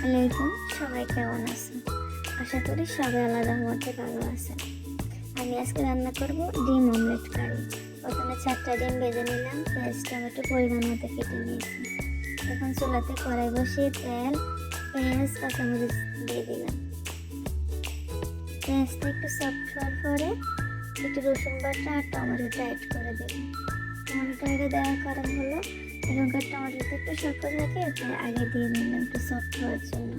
আলাইকুম, সবাই কেমন আছেন? আশা করি সবাই আল্লাহর মধ্যে ভালো আছেন। আমি আজকে রান্না করব ডিম অমলেট কারি। প্রথমে 4টা ডিম ভেজে নিলাম, পেঁয়াজ টমেটো পরিমাণ মতো কেটে নিয়েছি। এখন চুলাতে কড়াই বসিয়ে তেল, পেঁয়াজ, কাঁচামরিচ দিয়ে দিলাম। পেঁয়াজটা একটু সফট হওয়ার পরে একটু রসুন বাটা আর টমেটোটা অ্যাড করে দেব। টমেটোটা দেওয়ার কারণ হলো এখনকার টমেটোটা একটু শক্ত থাকে, তাই আগে দিয়ে নিলাম একটু সফট হওয়ার জন্য।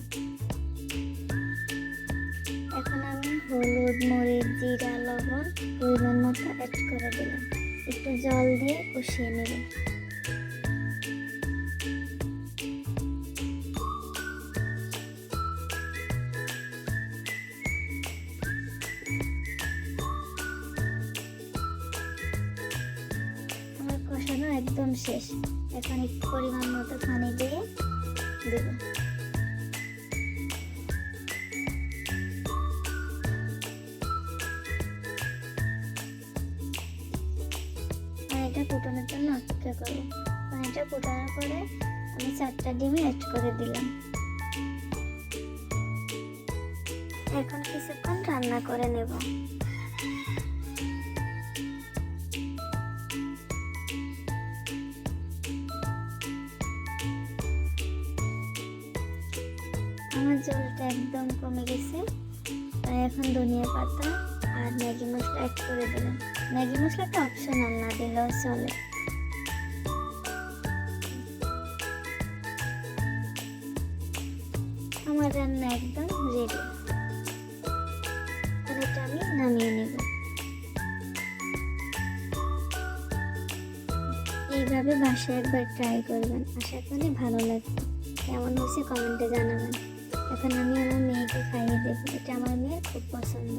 এখন আমি হলুদ, মরিচ, জিরা, লবণ পরিমাণ মতো অ্যাড করে দিলাম। একটু জল দিয়ে কষিয়ে নেব। আমার কষানো একদম শেষ। এখন একটু পরিমাণ মতো পানি দিয়ে দেব। পানিটা ফুটানোর জন্য অপেক্ষা করব। পানিটা ফুটানোর পরে আমি 4টা ডিম অ্যাড করে দিলাম। এখন কিছুক্ষণ রান্না করে নেব। আমার জলটা একদম কমে গেছে, তাই এখন ধনিয়া পাতা আর ম্যাগি মশলা অ্যাড করে দিলাম। ম্যাগি মশলাটা অপশনাল, না দিলেও চলে। আমার রান্না একদম রেডি। এটা আমি নামিয়ে নেব। এইভাবে বাসায় একবার ট্রাই করবেন, আশা করি ভালো লাগবে। কেমন হয়েছে কমেন্টে জানাবেন। এখন আমি আমার মেয়েকে খাইয়ে দেবো, এটা আমার মেয়ের খুব পছন্দ।